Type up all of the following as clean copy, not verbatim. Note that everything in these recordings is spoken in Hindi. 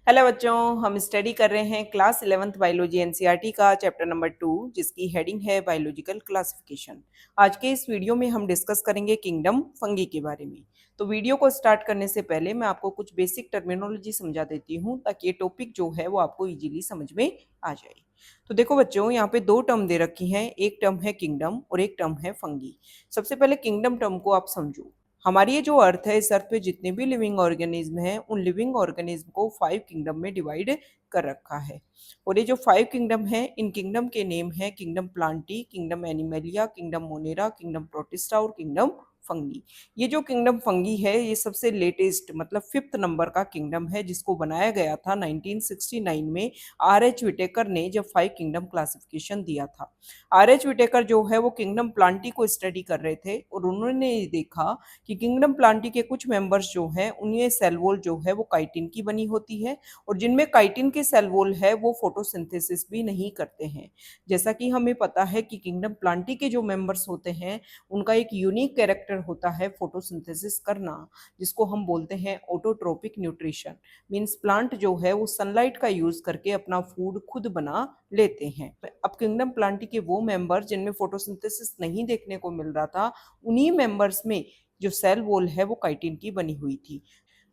हेलो बच्चों, हम स्टडी कर रहे हैं क्लास 11th बायोलॉजी एनसीईआरटी का चैप्टर नंबर 2 जिसकी हेडिंग है बायोलॉजिकल क्लासिफिकेशन। आज के इस वीडियो में हम डिस्कस करेंगे किंगडम फंगी के बारे में। तो वीडियो को स्टार्ट करने से पहले मैं आपको कुछ बेसिक टर्मिनोलॉजी समझा देती हूँ ताकि ये टॉपिक जो है वो आपको इजीली समझ में आ जाए। तो देखो बच्चों, यहाँ पे दो टर्म दे रखी हैं, एक टर्म है किंगडम और एक टर्म है फंगी। सबसे पहले किंगडम टर्म को आप समझो। हमारी ये जो अर्थ है, इस अर्थ पे जितने भी लिविंग ऑर्गेनिज्म हैं उन लिविंग ऑर्गेनिज्म को 5 किंगडम में डिवाइड कर रखा है। और ये जो 5 किंगडम है, इन किंगडम के नेम है kingdom Plantae, kingdom animalia, kingdom Monera, kingdom protista और किंगडम फंगी। ये जो किंगडम फंगी है ये सबसे लेटेस्ट मतलब 5th नंबर का किंगडम है जिसको बनाया गया था 1969 में आर.एच. विटेकर ने, जब 5 किंगडम क्लासिफिकेशन दिया था। आर.एच. विटेकर जो है वो किंगडम प्लांटी को स्टडी कर रहे थे और उन्होंने देखा कि किंगडम प्लांटी के कुछ मेंबर्स जो हैं उनमें सेल वॉल जो है वो काइटिन की बनी होती है और जिनमें काइटिन के सेल वॉल है वो फोटोसिंथेसिस भी नहीं करते हैं। जैसा कि हमें पता है कि किंगडम प्लांटी के जो मेंबर्स होते हैं उनका एक यूनिक कैरेक्टर होता है फोटोसिंथेसिस करना, जिसको हम बोलते हैं ऑटोट्रोपिक न्यूट्रिशन। मींस प्लांट जो है वो सनलाइट का यूज करके अपना फूड खुद बना लेते हैं। अब किंगडम प्लांटी के वो मेंबर जिनमें फोटोसिंथेसिस नहीं देखने को मिल रहा था, उन्हीं मेंबर्स में जो सेल वॉल है वो काइटिन की बनी हुई थी।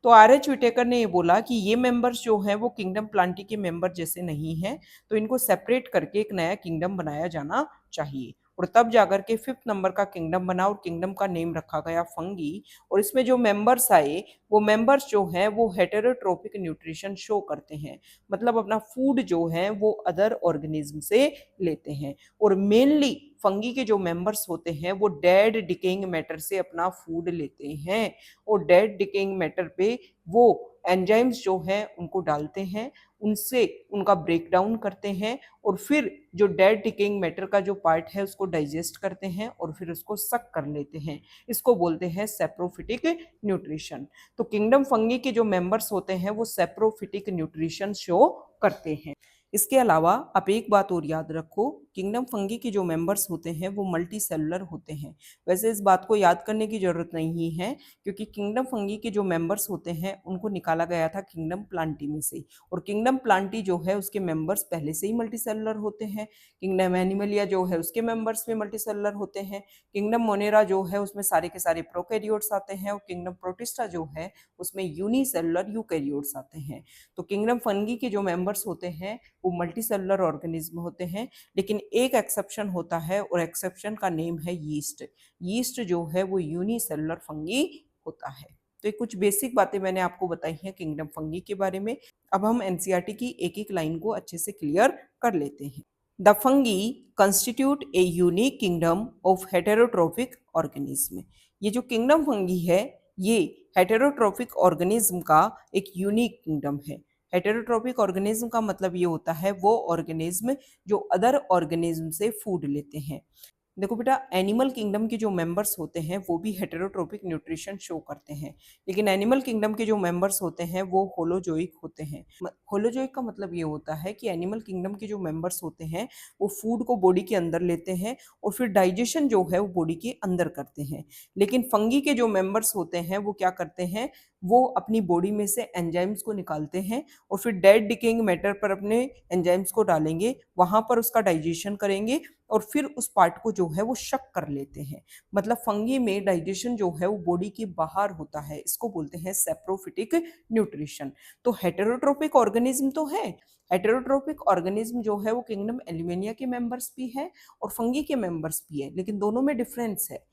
तो आर.एच. विटेकर ने ये बोला कि ये मेंबर्स जो हैं वो किंगडम प्लांटी के मेंबर जैसे नहीं हैं, तो इनको सेपरेट करके एक नया किंगडम बनाया जाना चाहिए। और तब जाकर के 5th नंबर का किंगडम बना और किंगडम का नेम रखा गया फंगी। और इसमें जो मेंबर्स आए वो मेंबर्स जो हैं वो हेटेरोट्रोपिक न्यूट्रिशन शो करते हैं, मतलब अपना फूड जो है वो अदर ऑर्गेनिज्म से लेते हैं। और मेनली फंगी के जो मेंबर्स होते हैं वो डेड डिकेइंग मैटर से अपना फूड लेते हैं और डेड डिकेइंग मैटर पे वो एंजाइम्स जो हैं उनको डालते हैं, उनसे उनका ब्रेक डाउन करते हैं और फिर जो डेड डिकेइंग मैटर का जो पार्ट है उसको डाइजेस्ट करते हैं और फिर उसको सक कर लेते हैं। इसको बोलते हैं सेप्रोफिटिक न्यूट्रिशन। तो किंगडम फंगी के जो मेंबर्स होते हैं वो सेप्रोफिटिक न्यूट्रिशन शो करते हैं। इसके अलावा आप एक बात और याद रखो, किंगडम फंगी के जो मेंबर्स होते हैं वो मल्टी सेलुलर होते हैं। वैसे इस बात को याद करने की जरूरत नहीं है क्योंकि किंगडम फंगी के जो मेंबर्स होते हैं उनको निकाला गया था किंगडम प्लांटी में से, और किंगडम प्लांटी जो है उसके मेंबर्स पहले से ही मल्टी सेलुलर होते हैं। किंगडम एनिमलिया जो है उसके मेंबर्स में मल्टी सेलुलर होते हैं। किंगडम मोनेरा जो है उसमें सारे के सारे प्रोकैरियोट्स आते हैं और किंगडम प्रोटिस्टा जो है उसमें यूनिसेलुलर यूकैरियोट्स आते हैं। तो किंगडम फंगी के जो मेंबर्स होते हैं वो मल्टी सेलुलर ऑर्गेनिज्म होते हैं, लेकिन एक एक्सेप्शन होता है और एक्सेप्शन का नेम है यीस्ट। यीस्ट जो है वो यूनिसेलुलर फंगी होता है। तो ये कुछ बेसिक बातें मैंने आपको बताई हैं किंगडम फंगी के बारे में। अब हम एनसीईआरटी की एक एक लाइन को अच्छे से क्लियर कर लेते हैं। The fungi constitute a unique kingdom of heterotrophic organism. ये जो किंगडम फंगी है ये हेटेरोट्रोपिक ऑर्गेनिज्म का एक यूनिक किंगडम है। हेटेरोट्रोपिक ऑर्गेनिज्म का मतलब ये होता है वो ऑर्गेनिज्म जो अदर ऑर्गेनिज्म से फूड लेते हैं। देखो बेटा, एनिमल किंगडम के जो मेंबर्स होते हैं वो भी हेटेरोट्रोपिक न्यूट्रिशन शो करते हैं, लेकिन एनिमल किंगडम के जो मेंबर्स होते हैं वो होलोजोइक होते हैं। होलोजोइक का मतलब ये होता है कि एनिमल किंगडम के जो मेंबर्स होते हैं वो फूड को बॉडी के अंदर लेते हैं और फिर डाइजेशन जो है वो बॉडी के अंदर करते हैं। लेकिन फंगी के जो मेंबर्स होते हैं वो क्या करते हैं, वो अपनी बॉडी में से एंजाइम्स को निकालते हैं और फिर डेड डिकेइंग मैटर पर अपने एंजाइम्स को डालेंगे, वहां पर उसका डाइजेशन करेंगे और फिर उस पार्ट को जो है वो शक कर लेते हैं। मतलब फंगी में डाइजेशन जो है वो बॉडी के बाहर होता है, इसको बोलते हैं सेप्रोफिटिक न्यूट्रिशन। तो हेटेरोट्रोपिक ऑर्गेनिज्म तो है, हेटेरोट्रोपिक ऑर्गेनिज्म जो है वो किंगडम एलिमेनिया के मेंबर्स भी है और फंगी के मेंबर्स भी है, लेकिन दोनों में डिफरेंस है।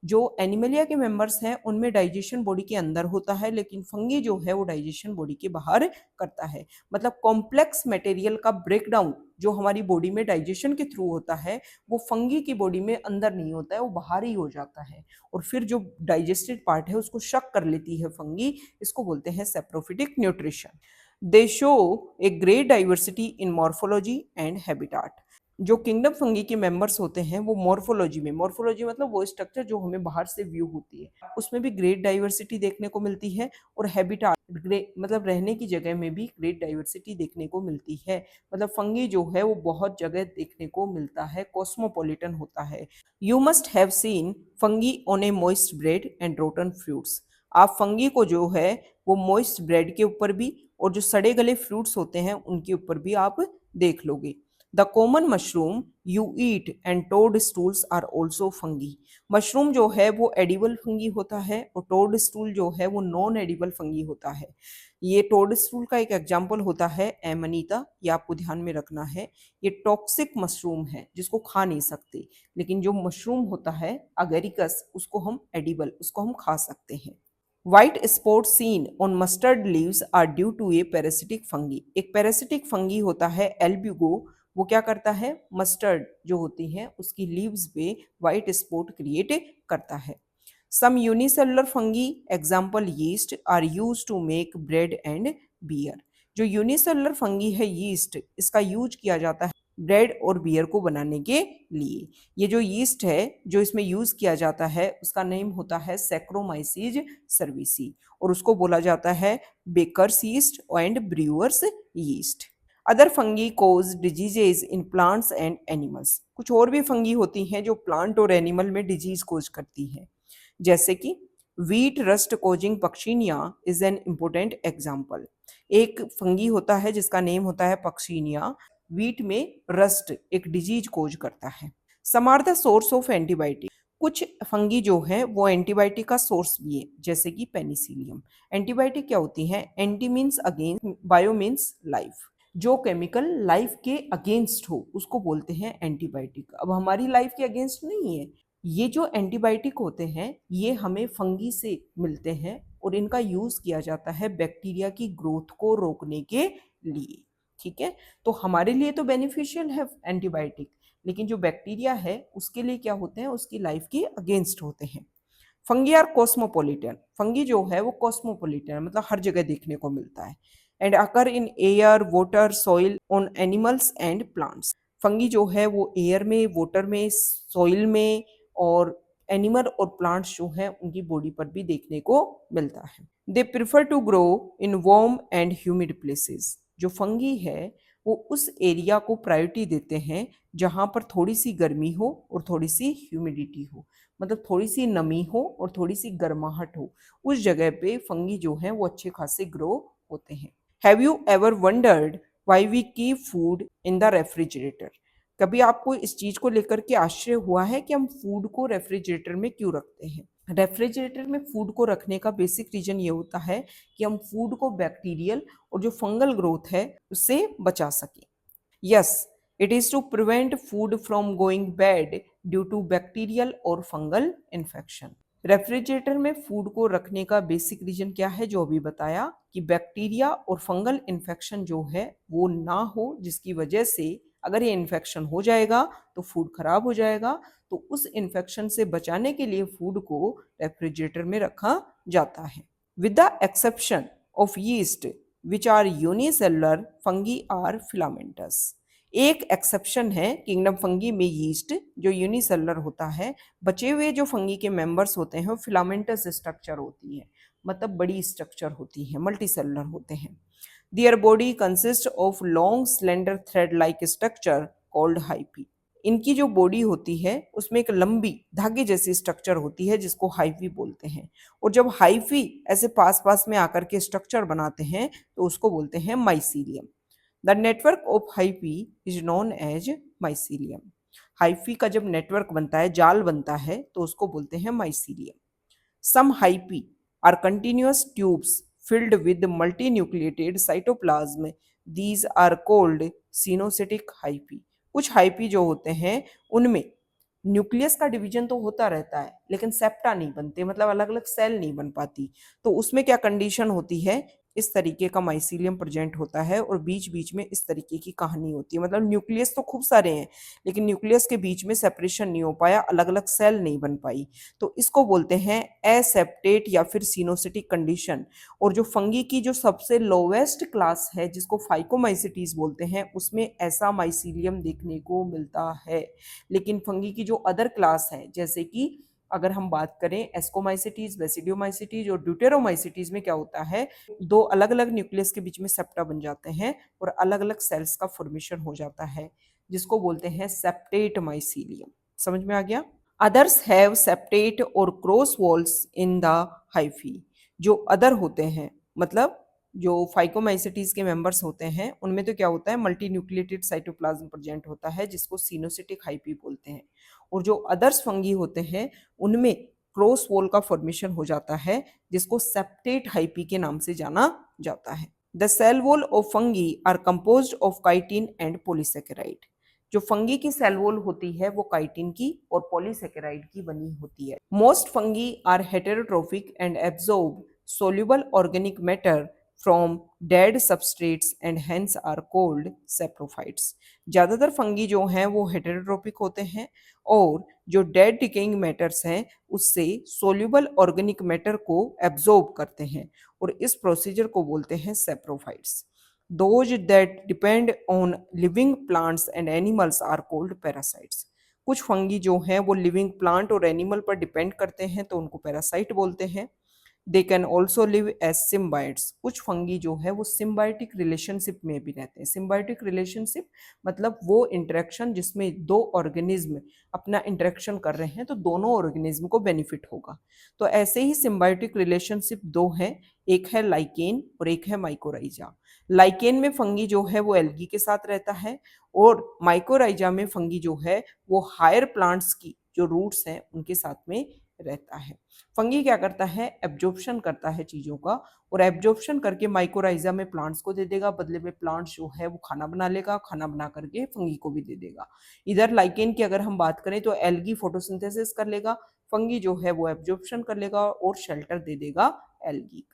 जो एनिमलिया के मेंबर्स हैं उनमें डाइजेशन बॉडी के अंदर होता है, लेकिन फंगी जो है वो डाइजेशन बॉडी के बाहर करता है। मतलब कॉम्प्लेक्स मटेरियल का ब्रेकडाउन जो हमारी बॉडी में डाइजेशन के थ्रू होता है वो फंगी की बॉडी में अंदर नहीं होता है, वो बाहर ही हो जाता है और फिर जो डाइजेस्टेड पार्ट है उसको शक कर लेती है फंगी। इसको बोलते हैं saprophytic nutrition. They show a great diversity in morphology and habitat. जो किंगडम फंगी के मेंबर्स होते हैं वो मॉर्फोलॉजी में, मॉर्फोलॉजी मतलब वो स्ट्रक्चर जो हमें बाहर से व्यू होती है, उसमें भी ग्रेट डाइवर्सिटी देखने को मिलती है और हैबिटाट मतलब रहने की जगह में भी ग्रेट डाइवर्सिटी देखने को मिलती है। मतलब फंगी जो है वो बहुत जगह देखने को मिलता है, कॉस्मोपॉलिटन होता है। You must have seen fungi on A moist bread and rotten fruits. आप फंगी को जो है वो मॉइस्ट ब्रेड के ऊपर भी और जो सड़े गले फ्रूट्स होते हैं उनके ऊपर भी आप देख लोगे। The common mushroom you eat and toadstools are also fungi. Mushroom जो है वो एडिबल फंगी होता है और टोड स्टूल जो है वो नॉन एडिबल फंगी होता है। ये टोड स्टूल का एक एग्जाम्पल होता है एमनीता, ये आपको ध्यान में रखना है। ये टॉक्सिक मशरूम है जिसको खा नहीं सकते, लेकिन जो मशरूम होता है अगेरिकस उसको हम एडिबल, उसको हम खा सकते हैं। White spot seen on mustard leaves are due to a parasitic fungi. एक पैरासिटिक फंगी होता है एल्ब्यूगो, वो क्या करता है, मस्टर्ड जो होती है उसकी लीव्स पे व्हाइट स्पॉट क्रिएट करता है। Some unicellular fungi example yeast are use to make bread and beer. जो यूनिसेलुलर फंगी है यीस्ट, इसका यूज किया जाता है ब्रेड और बियर को बनाने के लिए। ये जो यीस्ट है जो इसमें यूज किया जाता है उसका नेम होता है सैक्रोमाइसीज सर्विसी और उसको बोला जाता है baker's yeast and brewer's yeast. Other fungi cause diseases in plants and animals. कुछ और भी फंगी होती हैं जो प्लांट और एनिमल में डिजीज कोज करती हैं, जैसे कि wheat rust causing Puccinia is an important example. एक फंगी होता है जिसका नेम होता है पक्शीनिया, वीट में रस्ट एक डिजीज कोज करता है। Some are the source of antibiotic. कुछ फंगी जो है वो एंटीबायोटिक का सोर्स भी है, जैसे कि पेनिसिलियम। एंटीबायोटिक क्या होती है, anti means against, bio means life. जो केमिकल लाइफ के अगेंस्ट हो उसको बोलते हैं एंटीबायोटिक। अब हमारी लाइफ के अगेंस्ट नहीं है। ये जो एंटीबायोटिक होते हैं ये हमें फंगी से मिलते हैं और इनका यूज किया जाता है बैक्टीरिया की ग्रोथ को रोकने के लिए। ठीक है, तो हमारे लिए तो बेनिफिशियल है एंटीबायोटिक, लेकिन जो बैक्टीरिया है उसके लिए क्या होते हैं, उसकी लाइफ के अगेंस्ट होते हैं। Fungi are cosmopolitan. फंगी जो है वो कॉस्मोपोलिटन है, मतलब हर जगह देखने को मिलता है। And occur in air water soil on animals and plants. Fungi जो है वो एयर में, वाटर में, सॉइल में और एनिमल और प्लांट्स जो हैं उनकी बॉडी पर भी देखने को मिलता है। They prefer to grow in warm and humid places. जो फंगी है वो उस एरिया को प्रायोरिटी देते हैं जहां पर थोड़ी सी गर्मी हो और थोड़ी सी ह्यूमिडिटी हो, मतलब थोड़ी सी नमी हो और थोड़ी सी गर्माहट हो, उस जगह पे फंगी जो है वो अच्छे खासे ग्रो होते हैं। Have you ever wondered why we keep food in the refrigerator. कभी आपको इस चीज को लेकर के आश्चर्य हुआ है कि हम फूड को रेफ्रिजरेटर में क्यों रखते हैं। रेफ्रिजरेटर में फूड को रखने का बेसिक रीजन ये होता है कि हम फूड को बैक्टीरियल और जो फंगल ग्रोथ है उससे बचा सकें। Yes, it is to prevent food from going bad due to bacterial और फंगल इन्फेक्शन। रेफ्रिजरेटर में फूड को रखने का बेसिक रीजन क्या है, जो अभी बताया कि बैक्टीरिया और फंगल इन्फेक्शन जो है वो ना हो, जिसकी वजह से अगर ये इन्फेक्शन हो जाएगा तो फूड खराब हो जाएगा। तो उस इन्फेक्शन से बचाने के लिए फूड को रेफ्रिजरेटर में रखा जाता है। With the exception of yeast which are unicellular, fungi are filamentous. एक एक्सेप्शन है किंगडम फंगी में यीस्ट जो यूनिसेलुलर होता है। बचे हुए जो फंगी के मेंबर्स होते हैं वो फिलामेंटस स्ट्रक्चर होती है, मतलब बड़ी स्ट्रक्चर होती है, मल्टी सेलुलर होते हैं। Their body consists of long slender thread like structure called hyphae। इनकी जो बॉडी होती है उसमें एक लंबी धागे जैसी स्ट्रक्चर होती है जिसको हाइफी बोलते हैं, और जब हाइफी ऐसे पास पास में आकर के स्ट्रक्चर बनाते हैं तो उसको बोलते हैं mycelium. The network of hyphae is known as mycelium. Hyphae का जब नेटवर्क बनता है, जाल बनता है, तो उसको बोलते हैं mycelium. Some hyphae are continuous tubes filled with multinucleated cytoplasm, these are called coenocytic hyphae. कुछ हाइफी जो होते हैं उनमें न्यूक्लियस का डिवीजन तो होता रहता है लेकिन सेप्टा नहीं बनते, मतलब अलग अलग सेल नहीं बन पाती। तो उसमें क्या कंडीशन होती है, इस तरीके का माइसीलियम प्रेजेंट होता है और बीच बीच में इस तरीके की कहानी होती है, मतलब न्यूक्लियस तो खूब सारे हैं लेकिन न्यूक्लियस के बीच में सेपरेशन नहीं हो पाया, अलग अलग सेल नहीं बन पाई, तो इसको बोलते हैं एसेप्टेट या फिर सिनोसिटिक कंडीशन। और जो फंगी की जो सबसे लोवेस्ट क्लास है जिसको फाइकोमाइसिटीज बोलते हैं उसमें ऐसा माइसीलियम देखने को मिलता है। लेकिन फंगी की जो अदर क्लास है, जैसे कि अगर हम बात करें एस्कोमाइसिटीज, बेसिडियोमाइसिटीज और ड्यूटेरोमाइसिटीज में क्या होता है, दो अलग अलग न्यूक्लियस के बीच में सेप्टा बन जाते हैं और अलग अलग सेल्स का फॉर्मेशन हो जाता है, जिसको बोलते हैं सेप्टेट माइसीलियम। समझ में आ गया। अदर्स हैव सेप्टेट और cross walls in the hyphae. जो अदर होते हैं मतलब जो फाइकोमाइसिटीज के मेंबर्स होते हैं उनमें तो क्या होता है, मल्टी न्यूक्लिएटेड साइटोप्लाज्म प्रेजेंट होता है जिसको सिनोसिटिक हाइपी बोलते हैं। और जो अदर्स फंगी होते हैं उनमें क्रॉस वॉल का फॉर्मेशन हो जाता है जिसको सेप्टेट हाइपी के नाम से जाना जाता है। The cell wall of fungi are composed of chitin and polysaccharide. जो फंगी की सेल वॉल होती है वो काइटिन की और पॉलीसेकेराइड की बनी होती है। Most fungi are heterotrophic and absorb soluble organic matter from dead substrates and hence are called saprophytes। ज़्यादातर फंगी जो हैं वो हेटेरोट्रोपिक होते हैं और जो डेड डिकेइंग मैटर्स हैं उससे सोल्यूबल ऑर्गेनिक मैटर को एब्जॉर्ब करते हैं और इस प्रोसीजर को बोलते हैं saprophytes. Those that depend on living plants and animals are called parasites। कुछ फंगी जो हैं वो लिविंग प्लांट और एनिमल पर डिपेंड करते हैं तो उनको पैरासाइट बोलते हैं। They can also live as symbionts. कुछ फंगी जो है वो सिम्बायोटिक रिलेशनशिप में भी रहते हैं। सिम्बायोटिक रिलेशनशिप मतलब वो इंटरेक्शन जिसमें दो ऑर्गेनिज्म अपना इंटरेक्शन कर रहे हैं तो दोनों ऑर्गेनिज्म को बेनिफिट होगा। तो ऐसे ही सिम्बायोटिक रिलेशनशिप दो हैं, एक है लाइकेन और एक है माइकोराइजा। लाइकेन में फंगी जो है वो एल्गी के साथ रहता है और माइकोराइजा में फंगी जो है वो हायर प्लांट्स की जो रूट्स हैं उनके साथ में रहता है। फंगी क्या करता है, एब्जॉर्प्शन करता है चीजों का और एब्जॉर्प्शन करके माइकोराइजा में प्लांट्स को दे देगा, बदले में प्लांट्स जो है वो खाना बना लेगा, खाना बना करके फंगी को भी दे देगा। इधर लाइकेन की अगर हम बात करें तो एल्गी फोटोसिंथेसिस कर लेगा, फंगी जो है वो एब्जॉर्प्शन कर लेगा और शेल्टर दे देगा algae.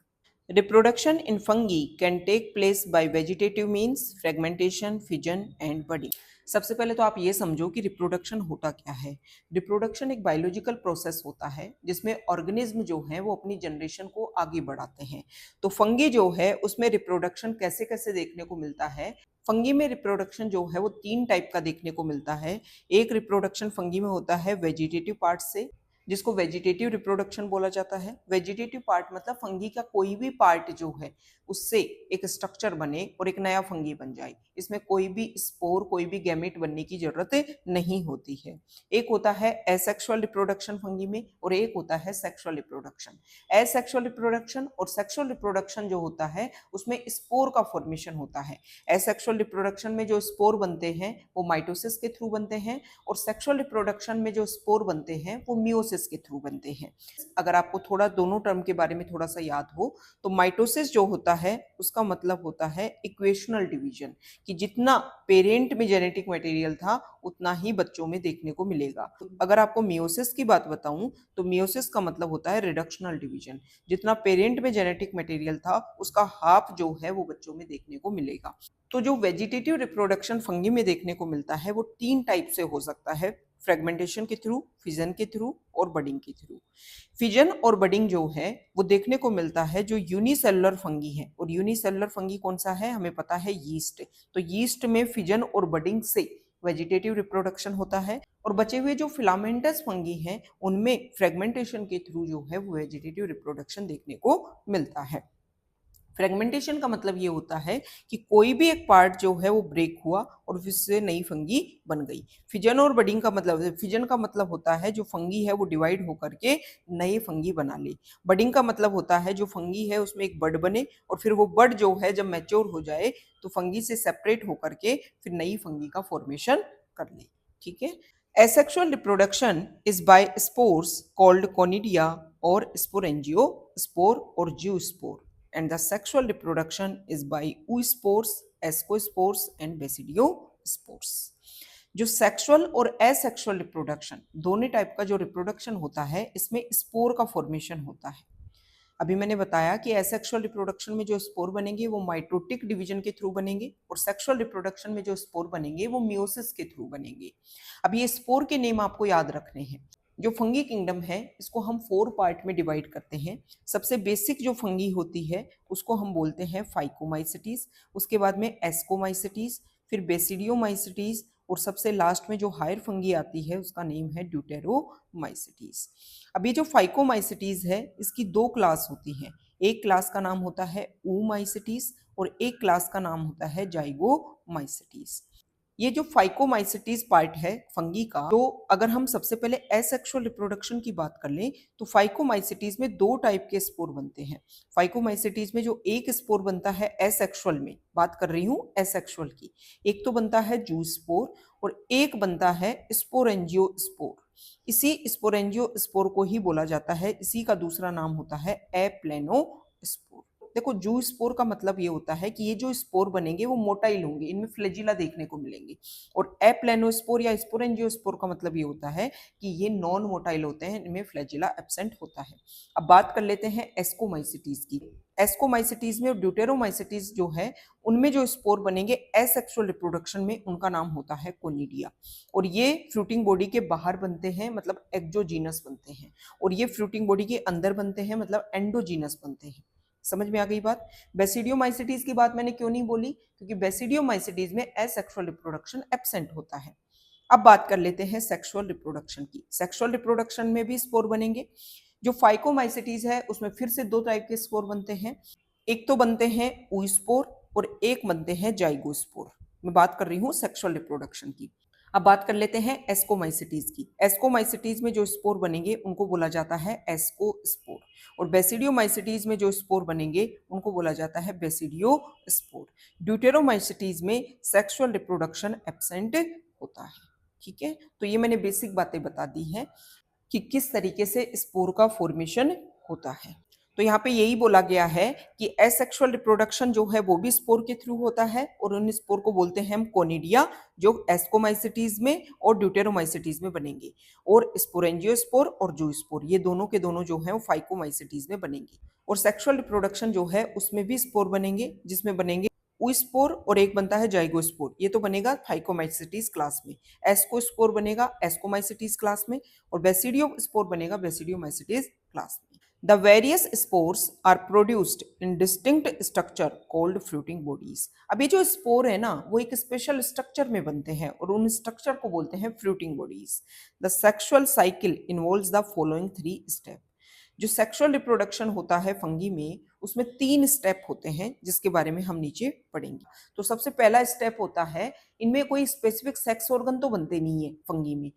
Reproduction in fungi can take place by vegetative means, fragmentation, fission and budding। सबसे पहले तो आप ये समझो कि रिप्रोडक्शन होता क्या है। रिप्रोडक्शन एक बायोलॉजिकल प्रोसेस होता है जिसमें ऑर्गेनिज्म जो है वो अपनी जनरेशन को आगे बढ़ाते हैं। तो फंगी जो है उसमें रिप्रोडक्शन कैसे कैसे देखने को मिलता है। फंगी में रिप्रोडक्शन जो है वो 3 टाइप का देखने को मिलता है। एक रिप्रोडक्शन फंगी में होता है वेजिटेटिव पार्ट से, जिसको वेजिटेटिव रिप्रोडक्शन बोला जाता है। वेजिटेटिव पार्ट मतलब फंगी का कोई भी पार्ट जो है उससे एक स्ट्रक्चर बने और एक नया फंगी बन जाए। इसमें कोई भी स्पोर, कोई भी गैमेट बनने की जरूरत नहीं होती है। एक होता है एसेक्सुअल रिप्रोडक्शन फंगी में और एक होता है सेक्सुअल रिप्रोडक्शन। एसेक्सुअल रिप्रोडक्शन और सेक्सुअल रिप्रोडक्शन जो होता है उसमें स्पोर का फॉर्मेशन होता है। एसेक्सुअल रिप्रोडक्शन में जो स्पोर बनते हैं वो माइटोसिस के थ्रू बनते हैं और सेक्सुअल रिप्रोडक्शन में जो स्पोर बनते हैं वो मियोसिस के थ्रू बनते हैं। अगर आपको थोड़ा दोनों टर्म के बारे में थोड़ा सा याद हो तो माइटोसिस जो होता है उसका मतलब होता है इक्वेशनल डिवीजन, कि जितना पेरेंट में जेनेटिक मटेरियल था उतना ही बच्चों में देखने को मिलेगा। अगर आपको मियोसिस की बात बताऊं तो मियोसिस का मतलब होता है रिडक्शनल डिवीजन, जितना पेरेंट में जेनेटिक मटेरियल था उसका हाफ जो है वो बच्चों में देखने को मिलेगा। तो जो वेजिटेटिव रिप्रोडक्शन फंगी में देखने को मिलता है वो 3 टाइप से हो सकता है, फ्रेगमेंटेशन के थ्रू, फिजन के थ्रू और बडिंग के थ्रू। फिजन और बडिंग जो है वो देखने को मिलता है जो यूनिसेलुलर फंगी है। और यूनिसेलुलर फंगी कौन सा है, हमें पता है यीस्ट। तो यीस्ट में फिजन और बडिंग से वेजिटेटिव रिप्रोडक्शन होता है और बचे हुए जो फिलामेंटस फंगी हैं उनमें फ्रेगमेंटेशन के थ्रू जो है वो वेजिटेटिव रिप्रोडक्शन देखने को मिलता है। फ्रेगमेंटेशन का मतलब ये होता है कि कोई भी एक पार्ट जो है वो ब्रेक हुआ और उससे नई फंगी बन गई। फिजन और बडिंग का मतलब, फिजन का मतलब होता है जो फंगी है वो डिवाइड होकर के नई फंगी बना ले। बडिंग का मतलब होता है जो फंगी है उसमें एक बड बने और फिर वो बड जो है जब मैच्योर हो जाए तो फंगी से सेपरेट होकर के फिर नई फंगी का फॉर्मेशन कर ले। ठीक है। Asexual reproduction is by spores called conidia or sporangiosperm or zoospore, and the sexual reproduction is by oospores, ascospores and basidiospores। जो सेक्सुअल और एसेक्सुअल रिप्रोडक्शन दोनों टाइप का जो रिप्रोडक्शन होता है इसमें स्पोर का फॉर्मेशन होता है। अभी मैंने बताया कि एसेक्सुअल रिप्रोडक्शन में जो स्पोर बनेंगे वो माइटोटिक डिवीजन के थ्रू बनेंगे और सेक्सुअल रिप्रोडक्शन में जो स्पोर बनेंगे वो मियोसिस के थ्रू बनेंगे। अब ये स्पोर के नेम आपको याद रखने हैं। जो फंगी किंगडम है इसको हम 4 पार्ट में डिवाइड करते हैं। सबसे बेसिक जो फंगी होती है उसको हम बोलते हैं फाइकोमाइसिटीज, उसके बाद में एस्कोमाइसिटीज, फिर बेसिडियोमाइसिटीज और सबसे लास्ट में जो हायर फंगी आती है उसका नेम है ड्यूटेरोमाइसिटीज। अभी जो फाइकोमाइसिटीज है इसकी 2 क्लास होती हैं। एक क्लास का नाम होता है oomaइसिटीज और एक क्लास का नाम होता है जाइगोमाइसिटीज। ये जो फाइकोमाइसिटीज पार्ट है फंगी का, तो अगर हम सबसे पहले एसेक्सुअल रिप्रोडक्शन की बात कर लें तो फाइकोमाइसिटीज में दो टाइप के स्पोर बनते हैं। फाइकोमाइसिटीज में जो एक स्पोर बनता है एसेक्सुअल में, बात कर रही हूँ एसेक्सुअल की, एक तो बनता है जू स्पोर और एक बनता है स्पोरेंजियो स्पोर। इसी स्पोरेंजियो स्पोर को ही बोला जाता है, इसी का दूसरा नाम होता है एप्लेनो स्पोर। देखो जू स्पोर का मतलब ये होता है कि ये जो स्पोर बनेंगे वो मोटाइल होंगे, इनमें फ्लैजिला देखने को मिलेंगे। और एप्लेनोस्पोर या स्पोरेंजियोस्पोर का मतलब ये होता है कि ये नॉन मोटाइल होते हैं, इनमें फ्लैजिला एब्सेंट होता है। अब बात कर लेते हैं एस्कोमाइसिटीज की। एस्कोमाइसिटीज में और ड्यूटेरोमाइसिटीज जो है उनमें जो स्पोर बनेंगे एसेक्सुअल रिप्रोडक्शन में, उनका नाम होता है कोनिडिया। और ये फ्रूटिंग बॉडी के बाहर बनते हैं, मतलब एक्जोजीनस बनते हैं, और ये फ्रूटिंग बॉडी के अंदर बनते हैं, मतलब एंडोजीनस बनते हैं। समझ में आ गई बात। बेसिडियोमाइसिटीज की बात मैंने क्यों नहीं बोली, क्योंकि बेसिडियोमाइसिटीज में एसेक्सुअल रिप्रोडक्शन एब्सेंट होता है। अब बात कर लेते हैं सेक्सुअल रिप्रोडक्शन की। सेक्सुअल रिप्रोडक्शन में भी स्पोर बनेंगे। जो फाइकोमाइसिटीज है उसमें फिर से दो टाइप के स्पोर बनते हैं, एक तो बनते हैं ऊस्पोर और एक बनते हैं जाइगोस्पोर। मैं बात कर रही हूँ सेक्सुअल रिप्रोडक्शन की। अब बात कर लेते हैं एस्कोमाइसिटीज की। एस्कोमाइसिटीज में जो स्पोर बनेंगे उनको बोला जाता है एस्कोस्पोर, और बेसिडियोमाइसिटीज में जो स्पोर बनेंगे उनको बोला जाता है बेसिडियोस्पोर। ड्यूटेरोमाइसिटीज में सेक्सुअल रिप्रोडक्शन एब्सेंट होता है। ठीक है, तो ये मैंने बेसिक बातें बता दी हैं कि किस तरीके से स्पोर का फॉर्मेशन होता है। तो यहाँ पे यही बोला गया है कि एसेक्सुअल रिप्रोडक्शन जो है वो भी स्पोर के थ्रू होता है, और उन स्पोर को बोलते हैं हम कोनिडिया, जो एस्कोमाइसिटीज में और ड्यूटेरोमाइसिटीज में बनेंगे। और स्पोरेंजियोस्पोर और जूस्पोर ये दोनों के दोनों जो है वो फाइकोमाइसिटीज में बनेंगे। और सेक्सुअल रिप्रोडक्शन जो है उसमें भी स्पोर बनेंगे, जिसमें बनेंगे ऊस्पोर और एक बनता है जाइगोस्पोर। ये तो बनेगा फाइकोमाइसिटीज क्लास में। एस्कोस्पोर बनेगा एस्कोमाइसिटीज क्लास में, और बेसिडियोस्पोर बनेगा बेसिडियोमाइसिटीज क्लास में। The various spores are produced in distinct structure called fruiting bodies. अब ये जो स्पोर है ना वो एक स्पेशल स्ट्रक्चर में बनते हैं, और उन स्ट्रक्चर को बोलते हैं fruiting bodies. The sexual cycle involves the following 3 step. जो सेक्सुअल रिप्रोडक्शन होता है फंगी में उसमें 3 स्टेप होते हैं, जिसके बारे में हम नीचे पढ़ेंगे। तो सबसे पहला स्टेप होता है, इनमें कोई स्पेसिफिक सेक्स ऑर्गन तो बनते नहीं है फंगी में।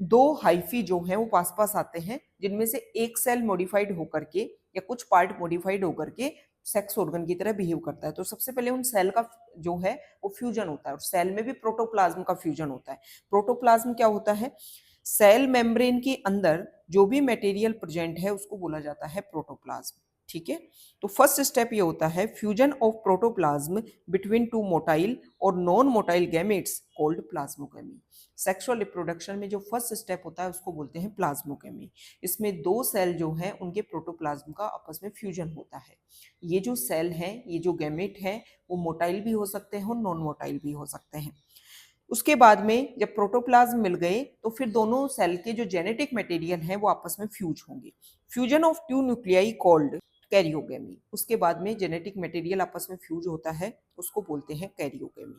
दो हाइफी जो हैं वो पास पास आते हैं, जिनमें से एक सेल मॉडिफाइड होकर के या कुछ पार्ट मॉडिफाइड होकर के सेक्स ऑर्गन की तरह बिहेव करता है। तो सबसे पहले उन सेल का जो है वो फ्यूजन होता है, और सेल में भी प्रोटोप्लाज्म का फ्यूजन होता है। प्रोटोप्लाज्म क्या होता है, सेल मेम्ब्रेन के अंदर जो भी मटेरियल प्रेजेंट है उसको बोला जाता है प्रोटोप्लाज्म। ठीक है, तो फर्स्ट स्टेप ये होता है fusion of protoplasm between two motile और non motile gametes called plasmogamy. Sexual reproduction में जो फर्स्ट स्टेप होता है उसको बोलते हैं प्लाज्मोगेमी। इसमें दो सेल जो हैं उनके प्रोटोप्लाज्म का आपस में फ्यूजन होता है। ये जो सेल हैं, ये जो गैमेट हैं, वो मोटाइल भी हो सकते हैं और नॉन मोटाइल भी हो सकते हैं। उसके बाद में जब प्रोटोप्लाज्म मिल गए तो फिर दोनों सेल के जो जेनेटिक मटेरियल हैं वो आपस में फ्यूज होंगे। Fusion of two nuclei called karyogamy. उसके बाद में जेनेटिक मटेरियल आपस में फ्यूज होता है, उसको बोलते हैं कैरियोगेमी।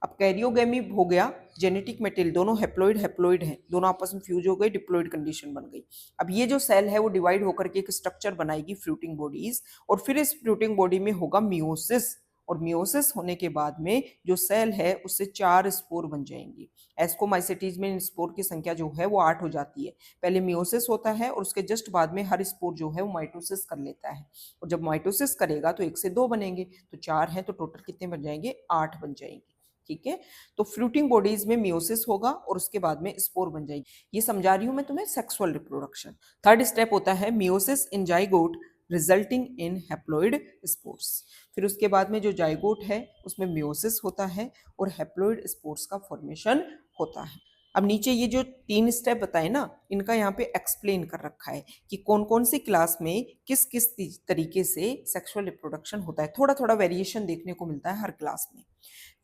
अब कैरियोगेमी हो गया, जेनेटिक मटेरियल दोनों हैप्लॉइड हैप्लॉइड हैं, दोनों आपस में फ्यूज हो गए, डिप्लॉइड कंडीशन बन गई। अब ये जो सेल है वो डिवाइड होकर के एक स्ट्रक्चर बनाएगी फ्रूटिंग बॉडीज, और फिर इस फ्रूटिंग बॉडी में होगा मियोसिस, और मियोसिस होने के बाद में जो सेल है उससे 4 स्पोर बन जाएंगी। एस्कोमाइसिटीज में स्पोर की संख्या जो है वो 8 हो जाती है। पहले मियोसिस होता है और उसके जस्ट बाद में हर स्पोर जो है वो माइटोसिस कर लेता है, और जब माइटोसिस करेगा तो 1 से 2 बनेंगे, तो 4 हैं तो टोटल कितने बन जाएंगे, 8 बन जाएंगे। ठीक है, तो फ्रूटिंग बॉडीज में मियोसिस होगा और उसके बाद में स्पोर बन जाएगी। ये समझा रही हूं मैं तुम्हें सेक्सुअल रिप्रोडक्शन। थर्ड स्टेप होता है meiosis in zygote resulting in haploid spores. फिर उसके बाद में जो जाइगोट है उसमें मियोसिस होता है और हैप्लॉइड स्पोर्स का फॉर्मेशन होता है। अब नीचे ये जो 3 स्टेप बताए ना, इनका यहाँ पे एक्सप्लेन कर रखा है कि कौन कौन सी क्लास में किस किस तरीके से सेक्सुअल रिप्रोडक्शन होता है। थोड़ा थोड़ा वेरिएशन देखने को मिलता है हर क्लास में।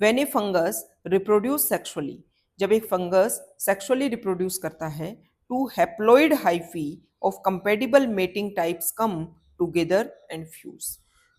When a fungus reproduce sexually, जब एक फंगस सेक्सुअली रिप्रोड्यूस करता है, two haploid hyphae of compatible mating types come together and fuse.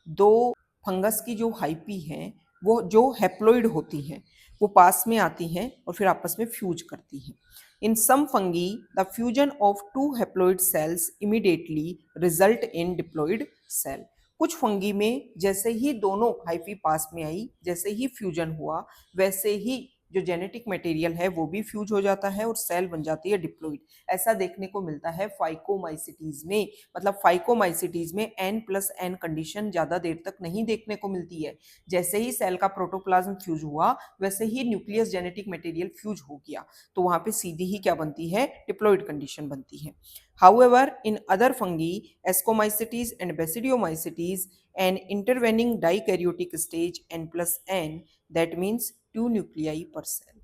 दो फंगस की जो हाइपी हैं वो जो हैप्लॉइड होती हैं वो पास में आती हैं और फिर आपस में फ्यूज करती हैं। In some fungi the fusion of two haploid cells immediately result in diploid cell. कुछ फंगी में जैसे ही दोनों हाइफी पास में आई, जैसे ही फ्यूजन हुआ, वैसे ही जो जेनेटिक मटेरियल है वो भी फ्यूज हो जाता है और सेल बन जाती है डिप्लॉइड। ऐसा देखने को मिलता है फाइकोमाइसिटीज में। मतलब फाइकोमाइसिटीज में N+N कंडीशन ज्यादा देर तक नहीं देखने को मिलती है। जैसे ही सेल का प्रोटोप्लाज्म फ्यूज हुआ वैसे ही न्यूक्लियस जेनेटिक मटेरियल फ्यूज हो गया, तो वहां पे सीधी ही क्या बनती है, डिप्लॉइड कंडीशन बनती है। However, in other fungi, Ascomycetes and Basidiomycetes, an intervening dikaryotic stage N+N, that means 2 nuclei per cell.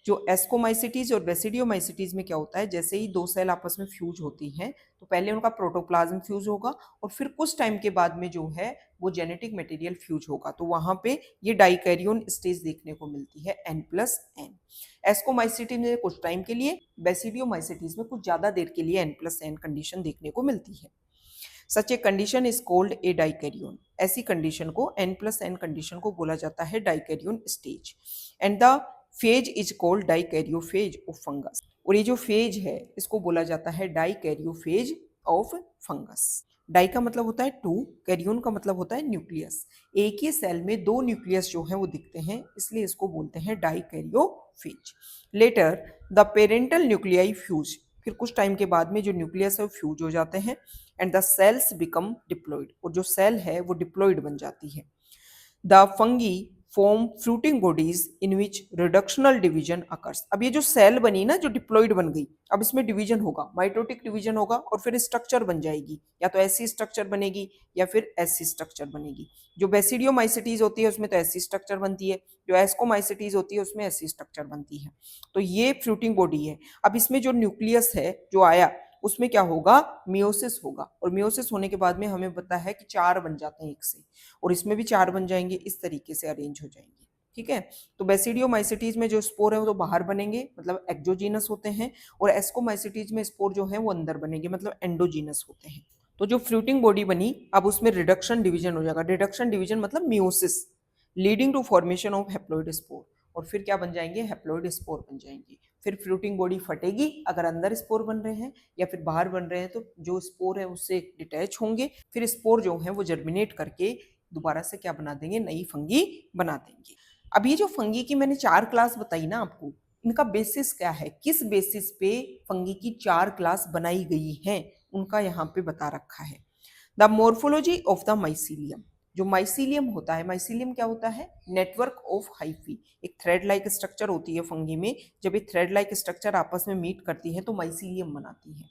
जो एस्कोमाइसिटीज और बेसिडियोमाइसिटीज में क्या होता है, जैसे ही दो सेल आपस में फ्यूज होती हैं तो पहले उनका प्रोटोप्लाज्म फ्यूज होगा और फिर कुछ टाइम के बाद में जो है वो जेनेटिक मटेरियल फ्यूज होगा, तो वहां पे ये डाइकैरियोन स्टेज देखने को मिलती है N+N। एस्कोमाइसिटीज में कुछ टाइम के लिए, बेसिडियोमाइसिटीज में कुछ ज्यादा देर के लिए N+N कंडीशन देखने को मिलती है। Such a condition is called a dikaryon. ऐसी कंडीशन को N+N कंडीशन को बोला जाता है dikaryon stage. And the phase is called dikaryophase of fungus. और ये जो फेज है इसको बोला जाता है डाइकैरियोफेज ऑफ फंगस। डाई का मतलब होता है टू, कैरियोन का मतलब होता है न्यूक्लियस। एक ही सेल में दो न्यूक्लियस जो है वो दिखते हैं, इसलिए इसको बोलते हैं dikaryophase. Later the parental nuclei fuse. फिर कुछ टाइम के बाद में जो न्यूक्लियस है वो फ्यूज हो जाते हैं and the sales become diploid. और जो सेल है वो डिप्लॉइड बन जाती है। The fungi form fruiting bodies in which reductional division occurs. अब ये जो सेल बनी ना, जो डिप्लॉइड बन गई, अब इसमें डिवीजन होगा, माइटोटिक डिवीजन होगा और फिर स्ट्रक्चर बन जाएगी, या तो ऐसी स्ट्रक्चर बनेगी या फिर ऐसी स्ट्रक्चर बनेगी। जो बेसिडियोमाइसिटीज होती है उसमें तो ऐसी स्ट्रक्चर बनती है, जो एस्कोमाइसिटीज होती है उसमें ऐसी स्ट्रक्चर बनती है। तो ये फ्रूटिंग बॉडी है। अब इसमें जो न्यूक्लियस है जो आया उसमें क्या होगा, मियोसिस होगा, और मियोसिस होने के बाद में हमें पता है कि 4 बन जाते हैं एक से, और इसमें भी 4 बन जाएंगे, इस तरीके से अरेंज हो जाएंगे। ठीक है, तो बेसिडियोमाइसिटीज में जो स्पोर है वो तो बाहर बनेंगे, मतलब एक्सोजीनस होते हैं, और एस्कोमाइसिटीज में स्पोर जो है वो अंदर बनेंगे, मतलब एंडोजीनस होते हैं। तो जो फ्रूटिंग बॉडी बनी, अब उसमें रिडक्शन डिवीजन हो जाएगा। रिडक्शन डिवीजन मतलब meiosis, leading to formation of haploid spore. और फिर क्या बन जाएंगे, हैप्लॉइड स्पोर बन जाएंगे। फिर फ्रूटिंग बॉडी फटेगी अगर अंदर स्पोर बन रहे हैं, या फिर बाहर बन रहे हैं तो जो स्पोर है उससे डिटैच होंगे, फिर स्पोर जो है वो जर्मिनेट करके दोबारा से क्या बना देंगे, नई फंगी बना देंगे। अब ये जो फंगी की मैंने 4 क्लास बताई ना आपको, इनका बेसिस क्या है, किस बेसिस पे फंगी की 4 क्लास बनाई गई हैं, उनका यहाँ पे बता रखा है। The morphology of the mycelium. जो माइसीलियम होता है, माइसीलियम क्या होता है, नेटवर्क ऑफ हाइफी। एक थ्रेड लाइक स्ट्रक्चर होती है फंगी में, जब ये थ्रेड लाइक स्ट्रक्चर आपस में मीट करती है तो माइसीलियम बनाती है।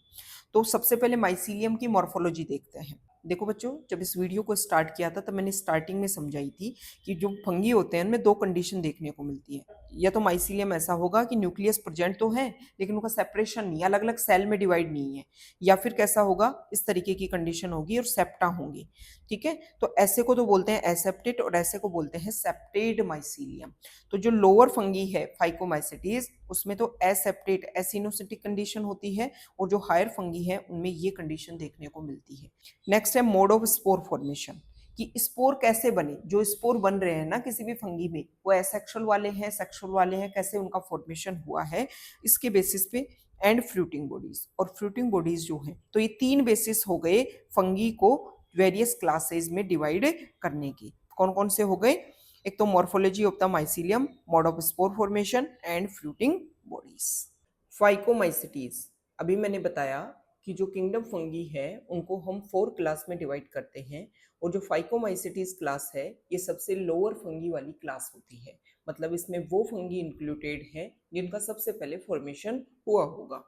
तो सबसे पहले माइसीलियम की मॉर्फोलॉजी देखते हैं। देखो बच्चों, जब इस वीडियो को स्टार्ट किया था तब मैंने स्टार्टिंग में समझाई थी कि जो फंगी होते हैं उनमें 2 कंडीशन देखने को मिलती है। या तो माइसीलियम ऐसा होगा कि न्यूक्लियस प्रेजेंट तो है लेकिन उनका सेपरेशन नहीं, अलग अलग सेल में डिवाइड नहीं है, या फिर कैसा होगा, इस तरीके की कंडीशन होगी और सेप्टा होंगी। ठीक है, तो ऐसे को तो बोलते हैं एसेप्टेड और ऐसे को बोलते हैं सेप्टेड माइसीलियम। तो जो लोअर फंगी है फाइकोमाइसिटीज, उसमें तो एसेप्टेड एसिनोसिटिक कंडीशन होती है, और जो हायर फंगी है उनमें ये कंडीशन देखने को मिलती है। नेक्स्ट है मोड ऑफ स्पोर फॉर्मेशन, कि स्पोर कैसे बने। जो स्पोर बन रहे हैं ना किसी भी फंगी में, वो एसेक्सुअल वाले हैं, सेक्सुअल वाले हैं, कैसे उनका फॉर्मेशन हुआ है, इसके बेसिस पे। एंड फ्रूटिंग बॉडीज, और फ्रूटिंग बॉडीज जो हैं, तो ये 3 बेसिस हो गए फंगी को वेरियस क्लासेस में डिवाइड करने की। कौन कौन से हो गए, एक तो morphology of the mycelium, mode of spore formation and fruiting bodies. Phycomycetes, अभी मैंने बताया कि जो किंगडम फंगी है उनको हम 4 क्लास में डिवाइड करते हैं, और जो फाइकोमाइसिटीज क्लास है ये सबसे लोअर फंगी वाली क्लास होती है। मतलब इसमें वो फंगी इंक्लूडेड है जिनका सबसे पहले फॉर्मेशन हुआ होगा।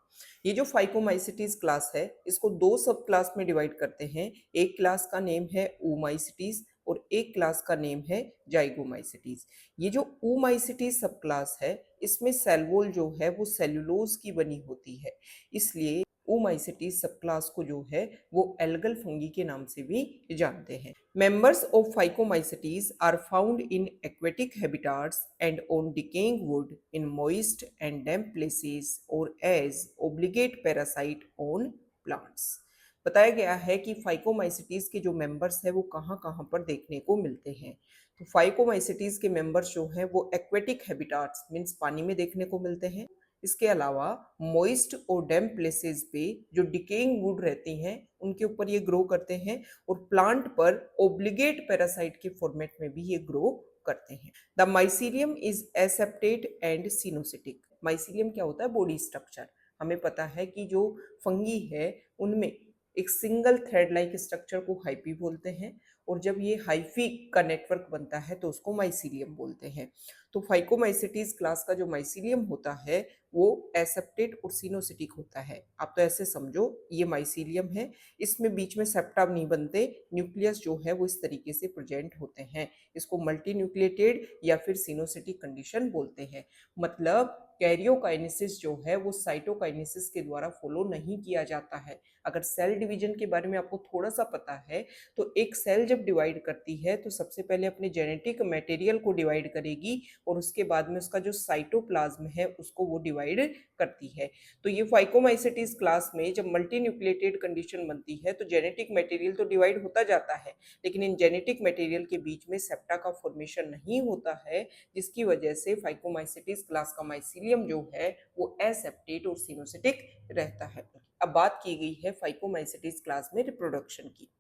ये जो फाइकोमाइसिटीज क्लास है इसको 2 सब क्लास में डिवाइड करते हैं। एक क्लास का नेम है oomaइसिटीज और एक क्लास का नेम है जाइगोमाइसिटीज। ये जो oomaइसिटीज सब क्लास है इसमें सेल वॉल जो है वो सेलुलोज की बनी होती है, इसलिए oomaइसिटीज सब क्लास को जो है वो एल्गल फंगी के नाम से भी जानते हैं। Members of Phycomycetes are found in aquatic habitats and on decaying wood in moist and damp places और as obligate parasite on plants. बताया गया है कि फाइकोमाइसिटीज के जो मेंबर्स है वो कहाँ कहाँ पर देखने को मिलते हैं। तो फाइकोमाइसिटीज के मेंबर्स जो हैं वो एक्वेटिक हैबिटाट्स मींस पानी में देखने को मिलते हैं। इसके अलावा मॉइस्ट और डैम्प प्लेसेस पे जो डिकेइंग वुड रहती हैं उनके ऊपर ये ग्रो करते हैं, और प्लांट पर ओब्लिगेट पैरासाइट के फॉर्मेट में भी ये ग्रो करते हैं। The mycelium is aseptate and coenocytic. Mycelium क्या होता है? Body structure. हमें पता है कि जो फंगी है उनमें एक सिंगल थ्रेड लाइक स्ट्रक्चर को हाइफी बोलते हैं, और जब ये हाइफी का नेटवर्क बनता है तो उसको माइसीलियम बोलते हैं। तो फाइकोमाइसिटीज क्लास का जो माइसीलियम होता है वो एसेप्टेट और सिनोसिटिक होता है। आप तो ऐसे समझो ये माइसीलियम है, इसमें बीच में सेप्टा नहीं बनते, न्यूक्लियस जो है वो इस तरीके से प्रेजेंट होते हैं। इसको मल्टी न्यूक्लिएटेड या फिर सिनोसिटिक कंडीशन बोलते हैं। मतलब कैरियोकाइनेसिस जो है वो साइटोकाइनेसिस के द्वारा फॉलो नहीं किया जाता है। अगर सेल डिवीजन के बारे में आपको थोड़ा सा पता है तो एक सेल जब डिवाइड करती है तो सबसे पहले अपने जेनेटिक मटेरियल को डिवाइड करेगी और उसके बाद में उसका जो साइटोप्लाज्म है उसको वो डिवाइड करती है। तो ये फाइकोमाइसिटीज क्लास में जब मल्टी न्यूक्लिएटेड कंडीशन बनती है तो जेनेटिक मटेरियल तो डिवाइड होता जाता है, लेकिन इन जेनेटिक मटेरियल के बीच में सेप्टा का फॉर्मेशन नहीं होता है, जिसकी वजह से फाइकोमाइसिटीज क्लास का माइसीलियम जो है वो एसेप्टेट और सिनोसिटिक रहता है। अब बात की गई है फाइकोमाइसिटीज क्लास में रिप्रोडक्शन की।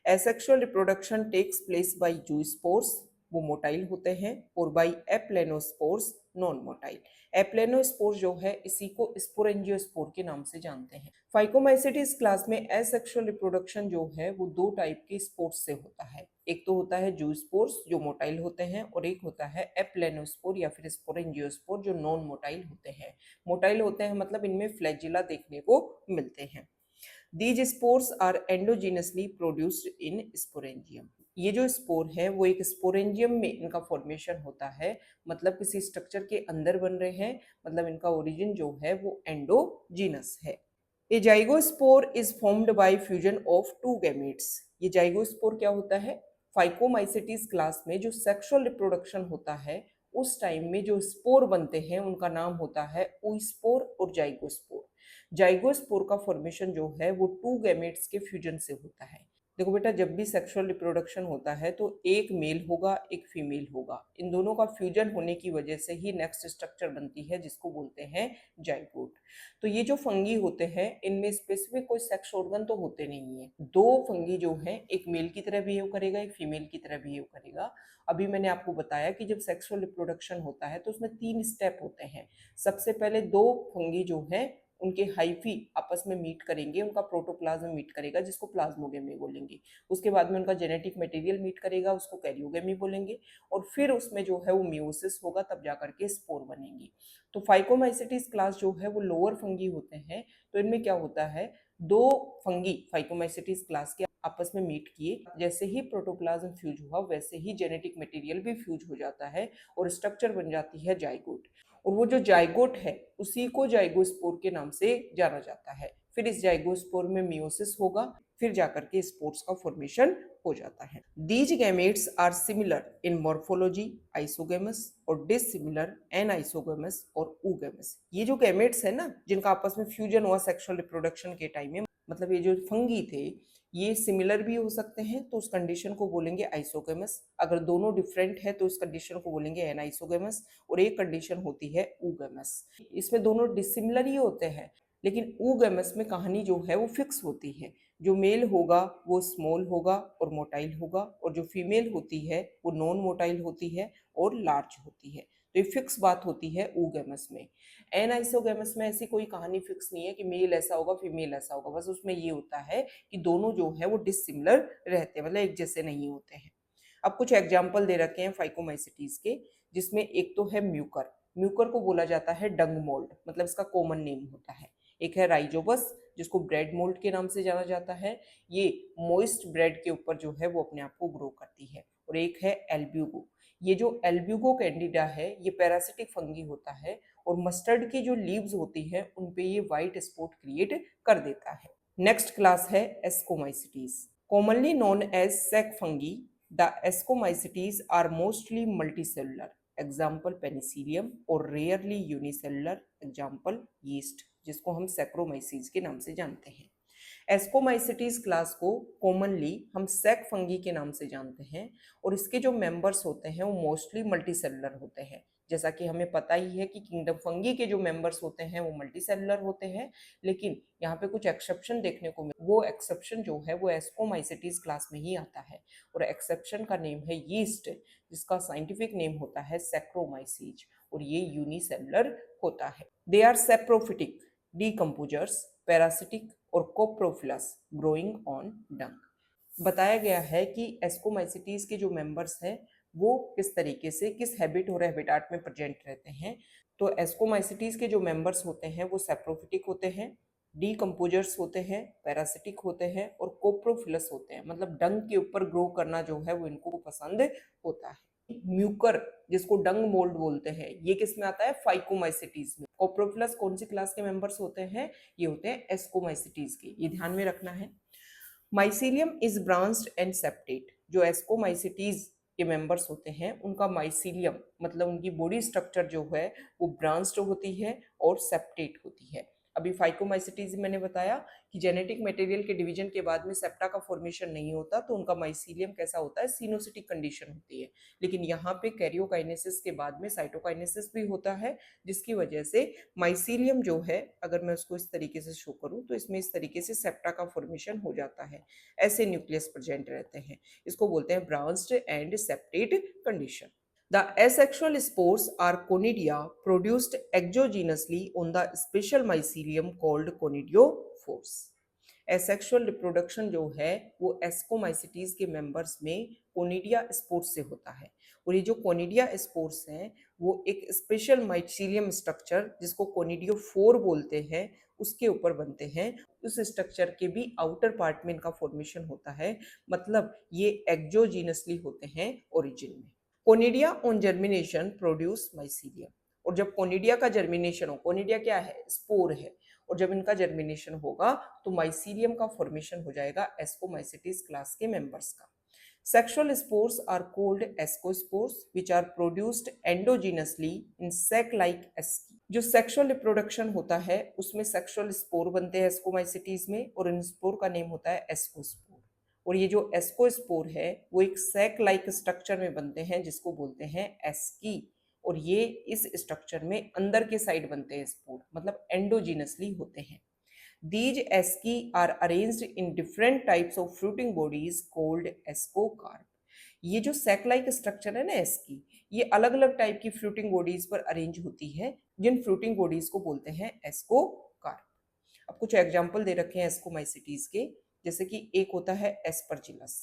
Asexual reproduction takes place by zoospores, वो मोटाइल होते हैं, और by aplanospores non motile. Aplanospore जो है इसी को स्पोरेंजियोस्पोर के नाम से जानते हैं। फाइकोमाइसिटीज क्लास में एसेक्सुअल रिप्रोडक्शन जो है वो दो टाइप के स्पोर्स से होता है। एक तो होता है जूस्पोर्स जो मोटाइल होते हैं, और एक होता है एप्लेनोस्पोर या फिर स्पोरेंजियोस्पोर जो नॉन मोटाइल होते हैं। मोटाइल होते हैं मतलब इनमें फ्लैजिला देखने को मिलते हैं। These spores are endogenously produced in sporangium। ये जो स्पोर है वो एक स्पोरेंजियम में इनका फॉर्मेशन होता है, मतलब किसी स्ट्रक्चर के अंदर बन रहे हैं, मतलब इनका ओरिजिन जो है वो एंडोजीनस है। A zygospore is formed by fusion of two gametes. ये जाइगोस्पोर क्या होता है? फाइकोमाइसिटीज क्लास में जो सेक्सुअल रिप्रोडक्शन होता है उस टाइम में जो स्पोर बनते हैं उनका नाम होता है oospore और जाइगोस्पोर। जाइगोस्पोर का फॉर्मेशन जो है वो टू गैमेट्स के फ्यूजन से होता है। देखो बेटा, जब भी सेक्सुअल रिप्रोडक्शन होता है तो एक मेल होगा एक फीमेल होगा, इन दोनों का फ्यूजन होने की वजह से ही नेक्स्ट स्ट्रक्चर बनती है जिसको बोलते हैं जाइगोट। तो ये जो फंगी होते हैं इनमें स्पेसिफिक कोई सेक्स ऑर्गन तो होते नहीं है। दो फंगी जो है, एक मेल की तरह बिहेव करेगा एक फीमेल की तरह बिहेव करेगा। अभी मैंने आपको बताया कि जब सेक्सुअल रिप्रोडक्शन होता है तो उसमें 3 स्टेप होते हैं। सबसे पहले दो फंगी जो है उनके हाइफी आपस में मीट करेंगे, उनका प्रोटोप्लाज्म मीट करेगा जिसको प्लाज्मोगेमी बोलेंगे। उसके बाद में उनका जेनेटिक मटेरियल मीट करेगा, उसको कैरियोगेमी बोलेंगे, और फिर उसमें जो है वो मियोसिस होगा, तब जाकर के स्पोर बनेंगी। तो फाइकोमाइसिटीज क्लास जो है वो लोअर फंगी होते हैं। तो इनमें क्या होता है, दो फंगी फाइकोमाइसिटीज क्लास के आपस में मीट किए, जैसे ही प्रोटोप्लाज्म फ्यूज हुआ वैसे ही जेनेटिक मटेरियल भी फ्यूज हो जाता है और स्ट्रक्चर बन जाती है जाइगोट। और वो जो जाइगोट है उसी को जाइगोस्पोर के नाम से जाना जाता है। फिर इस जाइगोस्पोर में मियोसिस होगा, फिर जाकर के स्पोर्स का फॉर्मेशन हो जाता है। These gametes are similar in morphology isogamous और डिसिमिलर एनाइसोगेमस और ऊगेमस। ये जो गैमेट्स है ना जिनका आपस में फ्यूजन हुआ सेक्सुअल रिप्रोडक्शन के टाइम में, मतलब ये जो फंगी थे ये सिमिलर भी हो सकते हैं तो उस कंडीशन को बोलेंगे आइसोगेमस। अगर दोनों डिफरेंट है तो उस कंडीशन को बोलेंगे एनाइसोगेमस, और एक कंडीशन होती है ऊगेमस। इसमें दोनों डिसिमिलर ही होते हैं, लेकिन ऊगेमस में कहानी जो है वो फिक्स होती है। जो मेल होगा वो स्मॉल होगा और मोटाइल होगा, और जो फीमेल होती है वो नॉन मोटाइल होती है और लार्ज होती है। तो ये फिक्स बात होती है ऊगेमस में। एनाइसोगेमस में ऐसी कोई कहानी फिक्स नहीं है कि मेल ऐसा होगा फीमेल ऐसा होगा, बस उसमें ये होता है कि दोनों जो है वो डिसिमिलर रहते हैं, मतलब एक जैसे नहीं होते हैं। अब कुछ एग्जाम्पल दे रखे हैं फाइकोमाइसिटीज के, जिसमें एक तो है म्यूकर। म्यूकर को बोला जाता है डंग मोल्ड, मतलब इसका कॉमन नेम होता है। एक है राइजोबस जिसको ब्रेड मोल्ड के नाम से जाना जाता है, ये मोइस्ट ब्रेड के ऊपर जो है वो अपने आप को ग्रो करती है। और एक है एल्ब्यूगो। ये जो एल्ब्यूगो कैंडिडा है ये पैरासिटिक फंगी होता है, और मस्टर्ड की जो लीव्स होती हैं उन पे ये व्हाइट स्पॉट क्रिएट कर देता है। नेक्स्ट क्लास है ascomycetes, commonly known as sac fungi. The ascomycetes are mostly multicellular, example Penicillium, और रेयरली यूनिसेलुलर, एग्जाम्पल यीस्ट, जिसको हम सैक्रोमाइसीज के नाम से जानते हैं। एस्कोमाइसिटीज क्लास को कॉमनली हम सैक फंगी के नाम से जानते हैं और इसके जो मेंबर्स होते हैं वो मोस्टली मल्टीसेलुलर होते हैं। जैसा कि हमें पता ही है कि किंगडम फंगी के जो मेंबर्स होते हैं वो मल्टीसेलुलर होते हैं, लेकिन यहाँ पे कुछ एक्सेप्शन देखने को मिले। वो एक्सेप्शन जो है वो एस्कोमाइसिटीज क्लास में ही आता है और एक्सेप्शन का नेम है यीस्ट, जिसका साइंटिफिक नेम होता है सैक्रोमाइसीज और ये यूनिसेलुलर होता है। They are saprophytic decomposers, parasitic और कोप्रोफिलस ग्रोइंग ऑन डंग। बताया गया है कि एस्कोमाइसिटीज के जो मेंबर्स हैं वो किस तरीके से किस हैबिट और हैबिटाट में प्रेजेंट रहते हैं। तो एस्कोमाइसिटीज के जो मेंबर्स होते हैं वो सेप्रोफिटिक होते हैं, डीकम्पोजर्स होते हैं, पैरासिटिक होते हैं और कोप्रोफिलस होते हैं। मतलब डंग के ऊपर ग्रो करना जो है वो इनको पसंद होता है। म्यूकर, जिसको डंग मोल्ड बोलते हैं, ये किस में आता है? फाइकोमाइसिटीज में। कोप्रोफिलस कौन सी क्लास के मेंबर्स होते हैं? ये होते हैं एस्कोमाइसिटीज के, ये ध्यान में रखना है। Mycelium is branched and septate. जो एस्कोमाइसिटीज के मेंबर्स होते हैं उनका माइसीलियम मतलब उनकी बॉडी स्ट्रक्चर जो है वो ब्रांच्ड होती है और सेप्टेट होती है। अभी फाइकोमाइसिटीज मैंने बताया कि जेनेटिक मटेरियल के डिवीजन के बाद में सेप्टा का फॉर्मेशन नहीं होता, तो उनका माइसीलियम कैसा होता है? सिनोसिटिक कंडीशन होती है। लेकिन यहाँ पे कैरियोकाइनेसिस के बाद में साइटोकाइनेसिस भी होता है, जिसकी वजह से माइसीलियम जो है, अगर मैं उसको इस तरीके से शो करूं तो इसमें इस तरीके से सेप्टा का फॉर्मेशन हो जाता है। ऐसे न्यूक्लियस प्रेजेंट रहते हैं, इसको बोलते हैं branched and septate condition. The asexual spores are conidia produced exogenously on the special mycelium called conidiophores. Asexual reproduction जो है वो एस्कोमाइसिटीज के मेंबर्स में कोनिडिया स्पोर्स से होता है और ये जो कोनिडिया स्पोर्स हैं वो एक स्पेशल माइसीलियम स्ट्रक्चर जिसको कोनिडियोफोर बोलते हैं उसके ऊपर बनते हैं। उस स्ट्रक्चर के भी आउटर पार्ट में इनका फॉर्मेशन होता है, मतलब ये एक्जोजीनसली होते हैं ओरिजिन में। Conidia on germination produce mycelium. और जब कोनिडिया का जर्मिनेशन हो, कोनिडिया क्या है? स्पोर है, और जब इनका जर्मिनेशन होगा तो माइसीलियम का फॉर्मेशन हो जाएगा एस्कोमाइसिटीज क्लास के मेंबर्स का। Sexual spores are called ascospores which are produced endogenously in sac like asci. जो सेक्सुअल रिप्रोडक्शन होता है उसमें सेक्सुअल स्पोर बनते हैं एस्कोमाइसिटीज में और इन स्पोर का नेम होता है एस्कोस्पोर। और ये जो एस्कोस्पोर है वो एक सैक लाइक स्ट्रक्चर में बनते हैं जिसको बोलते हैं एस्की, और ये इस स्ट्रक्चर में अंदर के साइड बनते हैं स्पोर, मतलब एंडोजीनसली होते हैं। These asci are arranged in different types of fruiting bodies called ascocarp. ये जो सैक लाइक स्ट्रक्चर है ना एस्की, ये अलग अलग टाइप की फ्रूटिंग बॉडीज पर अरेंज होती है, जिन फ्रूटिंग बॉडीज को बोलते हैं एस्कोकार्प। अब कुछ एग्जांपल दे रखे हैं एस्कोमाइसिटीज के, जैसे कि एक होता है एस्परजिलस।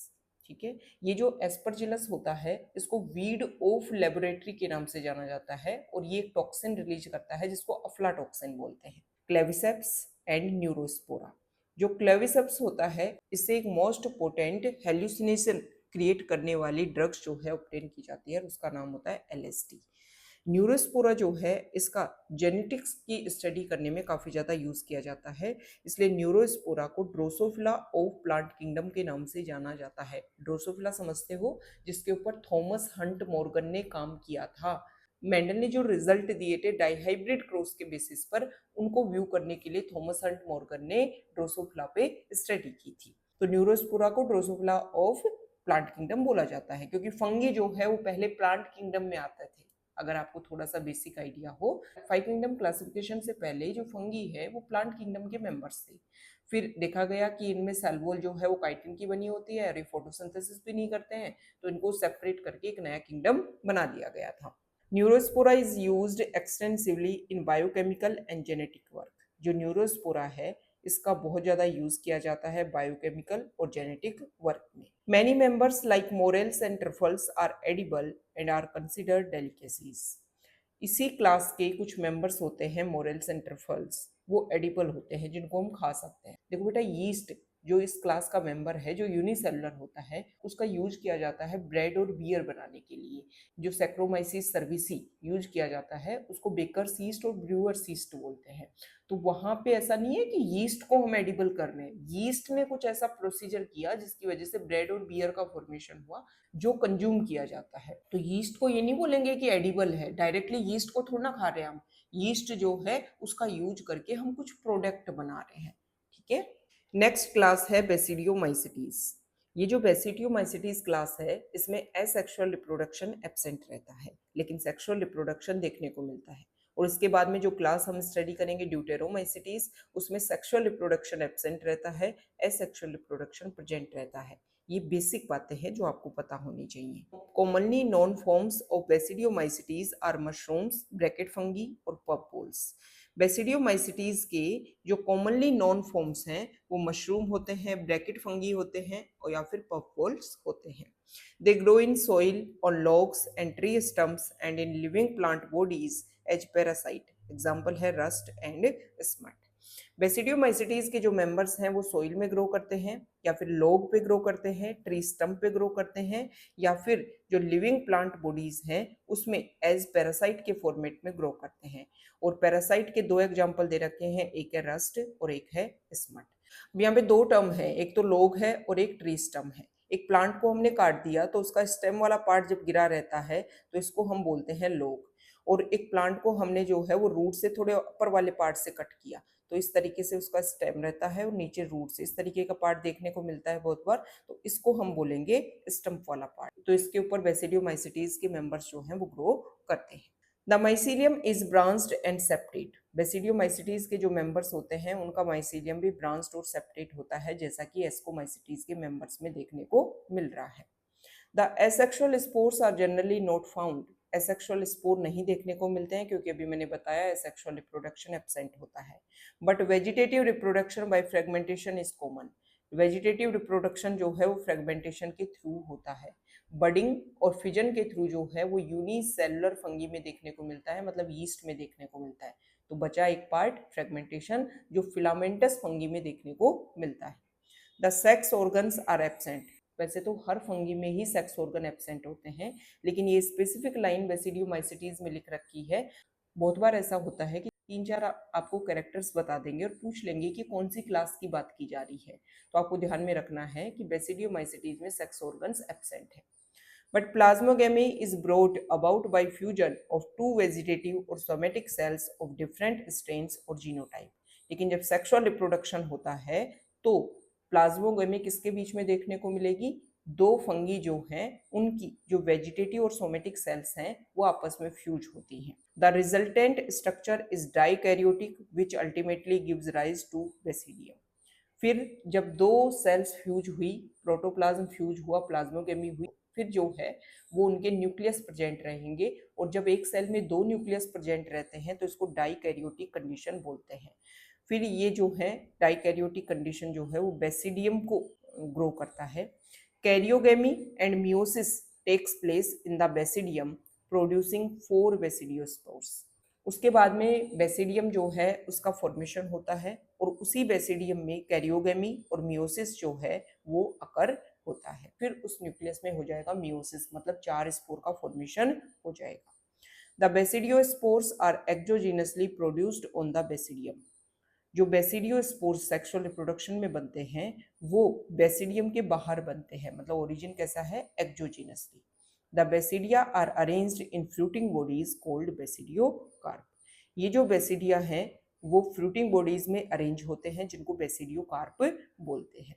ठीक है, ये जो एस्परजिलस होता है इसको वीड ऑफ लेबोरेटरी के नाम से जाना जाता है और ये एक टॉक्सिन रिलीज करता है जिसको अफ्लाटॉक्सिन बोलते हैं। Claviceps and Neurospora. जो क्लेविसेप्स होता है इससे एक मोस्ट पोटेंट हेल्यूसिनेशन क्रिएट करने वाली ड्रग्स जो है ऑब्टेन की जाती है और उसका नाम होता है एलएसडी। न्यूरोस्पोरा जो है इसका जेनेटिक्स की स्टडी करने में काफ़ी ज़्यादा यूज़ किया जाता है, इसलिए न्यूरोस्पोरा को ड्रोसोफिला ऑफ प्लांट किंगडम के नाम से जाना जाता है। ड्रोसोफिला समझते हो, जिसके ऊपर थॉमस हंट मॉर्गन ने काम किया था। मेंडल ने जो रिजल्ट दिए थे डाइहाइब्रिड क्रॉस के बेसिस पर, उनको व्यू करने के लिए थॉमस हंट मॉर्गन ने ड्रोसोफिला पे स्टडी की थी। तो न्यूरोस्पोरा को ड्रोसोफिला ऑफ प्लांट किंगडम बोला जाता है क्योंकि फंगी जो है वो पहले प्लांट किंगडम में आते थे। अगर आपको थोड़ा सा बेसिक आइडिया हो, फाइव किंगडम क्लासिफिकेशन से पहले जो फंगी है वो प्लांट किंगडम के मेंबर्स थे। फिर देखा गया कि इनमें सेल वॉल जो है वो काइटिन की बनी होती है और ये फोटोसिंथेसिस भी नहीं करते हैं, तो इनको सेपरेट करके एक नया किंगडम बना दिया गया था। Neurospora is used extensively in biochemical and genetic work. जो न्यूरोस्पोरा है इसका बहुत ज्यादा यूज किया जाता है बायोकेमिकल और जेनेटिक वर्क में। Many members like morels and truffles are edible and are considered delicacies. इसी क्लास के कुछ मेंबर्स होते हैं मोरेल्स एंड ट्रफल्स, वो एडिबल होते हैं जिनको हम खा सकते हैं। देखो बेटा, यीस्ट जो इस क्लास का मेंबर है जो यूनिसेलुलर होता है उसका यूज किया जाता है ब्रेड और बियर बनाने के लिए। जो सैक्रोमाइसिस सर्विसी यूज किया जाता है उसको बेकर्स यीस्ट और ब्रूअर्स यीस्ट बोलते हैं। तो वहां पे ऐसा नहीं है कि यीस्ट को हम एडिबल कर रहे हैं, यीस्ट ने कुछ ऐसा प्रोसीजर किया जिसकी वजह से ब्रेड और बियर का फॉर्मेशन हुआ जो कंज्यूम किया जाता है। तो यीस्ट को ये नहीं बोलेंगे कि एडिबल है, डायरेक्टली यीस्ट को थोड़ा ना खा रहे हैं हम, यीस्ट जो है उसका यूज करके हम कुछ प्रोडक्ट बना रहे हैं। ठीक है, नेक्स्ट क्लास है बेसिडियोमाइसिटीज। ये जो बेसिडियोमाइसिटीज क्लास है इसमें एसेक्सुअल रिप्रोडक्शन एब्सेंट रहता है, लेकिन सेक्सुअल रिप्रोडक्शन देखने को मिलता है। और इसके बाद में जो क्लास हम स्टडी करेंगे ड्यूटेरोमाइसिटीज, उसमें सेक्सुअल रिप्रोडक्शन एब्सेंट रहता है, एसेक्सुअल रिप्रोडक्शन प्रेजेंट रहता है। ये बेसिक बातें हैं जो आपको पता होनी चाहिए। Commonly known forms of basidiomycetes are mushrooms, bracket fungi और पपपोल्स। बेसिडियोमाइसिटीज के जो कॉमनली नॉन फॉर्म्स हैं वो मशरूम होते हैं, ब्रैकेट फंगी होते हैं और या फिर पफबॉल्स होते हैं। They grow in soil, on logs and tree stumps and in living plant bodies as parasite. Example है रस्ट एंड स्मट। बेसिडियोमाइसिटीज के जो मेंबर्स हैं वो सॉइल में ग्रो करते हैं या फिर लॉग पे ग्रो करते हैं, ट्री स्टम्प पे ग्रो करते हैं या फिर जो लिविंग प्लांट बॉडीज हैं उसमें एज पैरासाइट के फॉर्मेट में ग्रो करते हैं। और पैरासाइट के दो एग्जांपल दे रखे हैं, एक है रस्ट और एक है स्मट। अब यहाँ पे दो टर्म है, एक तो लॉग है और एक ट्री स्टम है। एक प्लांट को हमने काट दिया तो उसका स्टेम वाला पार्ट जब गिरा रहता है तो इसको हम बोलते हैं लॉग। और एक प्लांट को हमने जो है वो रूट से थोड़े ऊपर वाले पार्ट से कट किया तो इस तरीके से उसका स्टेम रहता है और नीचे रूट से इस तरीके का पार्ट देखने को मिलता है बहुत बार, तो इसको हम बोलेंगे स्टम्प वाला पार्ट। तो इसके ऊपर बेसिडियोमाइसिटीज के मेंबर्स जो हैं वो ग्रो करते हैं। The mycelium is branched and septate. Basidiomycetes के जो मेंबर्स होते हैं उनका माइसीलियम भी ब्रांच्ड और सेप्टेट होता है, जैसा कि एस्कोमाइसिटीज के मेंबर्स में देखने को मिल रहा है। The asexual spores are generally not found. Asexual spore नहीं देखने को मिलते हैं क्योंकि अभी मैंने बताया एसेक्सुअल रिप्रोडक्शन एब्सेंट होता है। But vegetative reproduction by fragmentation is common. Vegetative reproduction जो है वो फ्रेगमेंटेशन के थ्रू होता है। बडिंग और फिजन के थ्रू जो है वो यूनिसेलुलर फंगी में देखने को मिलता है, मतलब यीस्ट में देखने को मिलता है। तो बचा एक पार्ट फ्रेगमेंटेशन जो फिलामेंटस फंगी में देखने को मिलता है। The sex organs are absent. वैसे तो हर फंगी में ही सेक्स ऑर्गन एब्सेंट होते हैं, लेकिन ये स्पेसिफिक लाइन बेसिडियोमाइसिटीज में लिख रखी है। बहुत बार ऐसा होता है कि तीन चार आपको कैरेक्टर्स बता देंगे और पूछ लेंगे कि कौन सी क्लास की बात की जा रही है, तो आपको ध्यान में रखना है कि बेसिडियोमाइसिटीज में सेक्स ऑर्गन्स एब्सेंट है। But plasmogamy is brought about by fusion of two vegetative or somatic cells of different strains or genotype. लेकिन जब सेक्सुअल रिप्रोडक्शन होता है तो प्लाज्मोगमी किसके बीच में देखने को मिलेगी? दो फंगी जो हैं उनकी जो वेजिटेटिव और सोमेटिक सेल्स हैं वो आपस में फ्यूज होती हैं। The resultant structure is dikaryotic which ultimately gives rise to basidium. फिर जब दो सेल्स फ्यूज हुई, प्रोटोप्लाज्म फ्यूज हुआ, प्लाज्मोगेमी हुई, फिर जो है वो उनके न्यूक्लियस प्रेजेंट रहेंगे। और जब एक सेल में दो न्यूक्लियस प्रेजेंट रहते हैं तो इसको डाइकैरियोटिक कंडीशन बोलते हैं। फिर ये जो है डाइकैरियोटिक कंडीशन जो है वो बेसिडियम को ग्रो करता है। Karyogamy and meiosis takes place in the basidium producing 4 basidiospores. उसके बाद में बेसिडियम जो है उसका फॉर्मेशन होता है और उसी बेसिडियम में कैरियोगेमी और मियोसिस जो है वो अकर होता है। फिर उस न्यूक्लियस में हो जाएगा मियोसिस, मतलब 4 स्पोर का फॉर्मेशन हो जाएगा। The basidiospores are exogenously produced on the basidium. जो बेसिडियोस्पोर्स सेक्सुअल रिप्रोडक्शन में बनते हैं वो बेसिडियम के बाहर बनते हैं, मतलब ओरिजिन कैसा है? Exogenously. The basidia are arranged in fruiting bodies called basidiocarp. ये जो बेसिडिया हैं वो फ्रूटिंग बॉडीज में अरेंज होते हैं जिनको बेसिडियोकार्प बोलते हैं।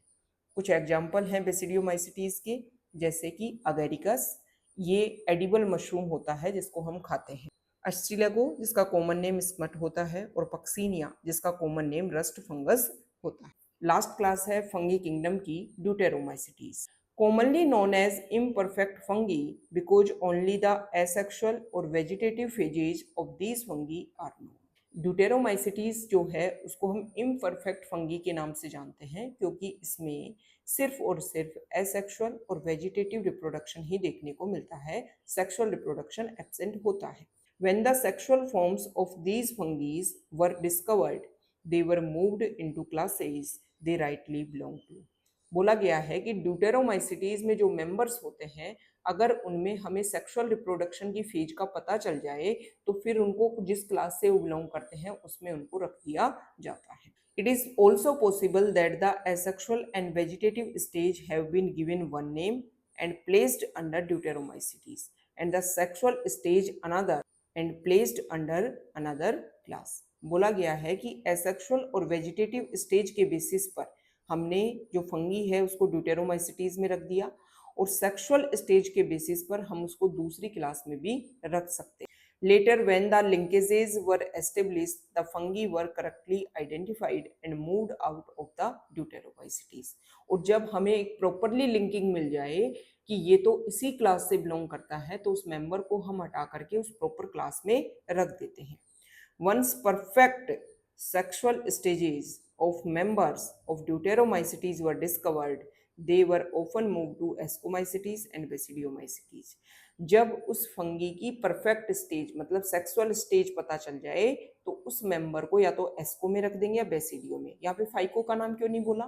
कुछ एग्जाम्पल हैं बेसिडियोमाइसिटीज के, जैसे कि अगेरिकस, ये एडिबल मशरूम होता है जिसको हम खाते हैं। अस्ट्रिलेगो जिसका कॉमन नेम स्मट होता है और पक्सीनिया जिसका कॉमन नेम रस्ट फंगस होता है। लास्ट क्लास है फंगी किंगडम की deuteromycetes. commonly known as imperfect fungi because only the asexual or vegetative phases of these fungi are known. Deuteromycetes जो है उसको हम इम्परफेक्ट फंगी के नाम से जानते हैं क्योंकि इसमें सिर्फ और सिर्फ एसेक्सुअल और वेजिटेटिव रिप्रोडक्शन ही देखने को मिलता है, सेक्सुअल रिप्रोडक्शन एब्सेंट होता है। When the sexual forms of these fungi were discovered, they were moved into classes they rightly belong to. बोला गया है कि ड्यूटेरोमाइसिटीज में जो मेंबर्स होते हैं अगर उनमें हमें सेक्सुअल रिप्रोडक्शन की फेज का पता चल जाए तो फिर उनको जिस क्लास से वो बिलोंग करते हैं उसमें उनको रख दिया जाता है। It is also possible that the asexual and vegetative stage have been given one name and placed under Deuteromycetes, and the sexual stage another and placed under another class. बोला गया है कि एसेक्सुअल और वेजिटेटिव स्टेज के बेसिस पर हमने जो फंगी है उसको ड्यूटेरोमाइसिटीज में रख दिया और सेक्सुअल स्टेज के बेसिस पर हम उसको दूसरी क्लास में भी रख सकते हैं। Later, when the linkages were established, the fungi were correctly identified and moved out of the deuteromycetes. और जब हमें एक प्रॉपरली लिंकिंग मिल जाए कि ये तो इसी क्लास से बिलोंग करता है, तो उस मेंबर को हम हटा करके उस प्रॉपर क्लास में रख देते हैं। Once perfect sexual stages of members of deuteromycetes were discovered, they were often moved to ascomycetes and basidiomycetes. जब उस फंगी की परफेक्ट स्टेज मतलब सेक्सुअल स्टेज पता चल जाए तो उस मेंबर को या तो एस्को में रख देंगे या बेसिडियो में। यहाँ पे फाइको का नाम क्यों नहीं बोला?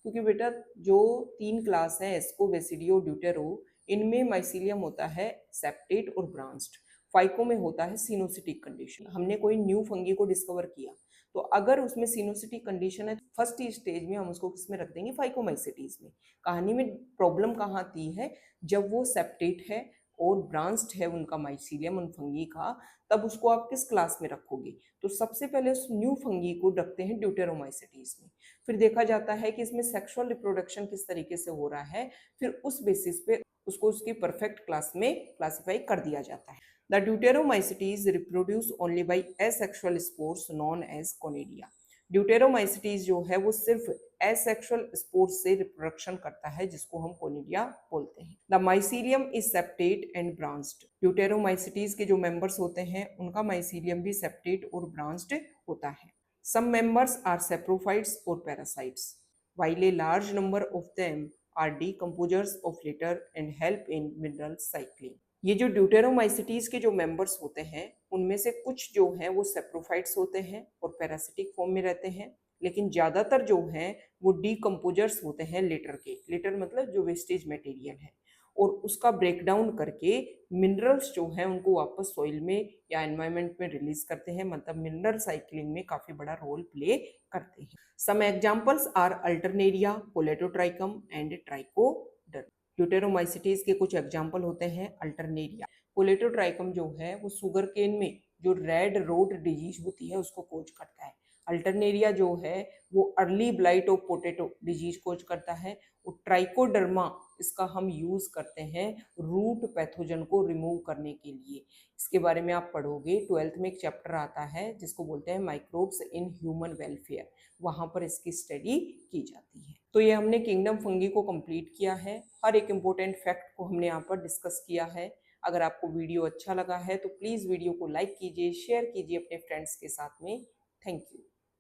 क्योंकि बेटा जो 3 क्लास है एस्को, बेसिडियो, ड्यूटेरो, इनमें माइसीलियम होता है सेप्टेट और ब्रांच्ड। फाइको में होता है सिनोसिटिक कंडीशन। हमने कोई न्यू फंगी को डिस्कवर किया तो अगर उसमें सिनोसिटिक कंडीशन है फर्स्ट स्टेज में हम उसको किसमें रख देंगे? फाइकोमाइसिटीज में। कहानी में प्रॉब्लम कहाँ आती है? जब वो सेप्टेट है और ब्रांच्ड है उनका माइसीलियम उन फंगी का, तब उसको आप किस क्लास में रखोगे? तो सबसे पहले उस न्यू फंगी को रखते हैं ड्यूटेरोमाइसिटीज में। फिर देखा जाता है कि इसमें सेक्सुअल रिप्रोडक्शन किस तरीके से हो रहा है, फिर उस बेसिस पे उसको उसकी परफेक्ट क्लास में क्लासिफाई कर दिया जाता है। The Deuteromycetes reproduce only by asexual spores known as conidia. Deuteromycetes जो है वो सिर्फ एसेक्सुअल स्पोर्स से रिप्रोडक्शन करता है जिसको हम कोनिडिया बोलते हैं। The mycelium is septate and branched. Deuteromycetes के जो मेंबर्स होते हैं उनका माइसीलियम भी सेप्टेट और ब्रांच्ड होता है। सम मेंबर्स आर सेप्रोफाइट्स और parasites while a large number of them are decomposers of litter and help in mineral cycling. ये जो ड्यूटेरोमाइसिटीज के जो मेंबर्स होते हैं उनमें से कुछ जो हैं वो सेप्रोफाइट्स होते हैं और पैरासिटिक फॉर्म में रहते हैं, लेकिन ज़्यादातर जो हैं वो डीकम्पोजर्स होते हैं लिटर के। लिटर मतलब जो वेस्टेज मटेरियल है और उसका ब्रेकडाउन करके मिनरल्स जो हैं उनको वापस सॉइल में या एनवायरनमेंट में रिलीज करते हैं, मतलब मिनरल साइक्लिंग में काफ़ी बड़ा रोल प्ले करते हैं। Some examples are Alternaria, Colletotrichum and Trichoderma. Deuteromycetes के कुछ एग्जाम्पल होते हैं अल्टरनेरिया। कोलेटोट्राइकम जो है वो शुगर केन में जो रेड रोड डिजीज होती है उसको कोज करता है। अल्टरनेरिया जो है वो early blight of potato disease cause करता है। और ट्राइकोडर्मा इसका हम यूज करते हैं रूट पैथोजन को रिमूव करने के लिए। इसके बारे में आप पढ़ोगे 12th में एक चैप्टर आता है जिसको बोलते हैं माइक्रोब्स इन ह्यूमन वेलफेयर, वहां पर इसकी स्टडी की जाती है। तो ये हमने किंगडम फंगी को कंप्लीट किया है। हर एक इम्पोर्टेंट फैक्ट को हमने यहाँ पर डिस्कस किया है। अगर आपको वीडियो अच्छा लगा है तो प्लीज़ वीडियो को लाइक कीजिए, शेयर कीजिए अपने फ्रेंड्स के साथ में। Thank you.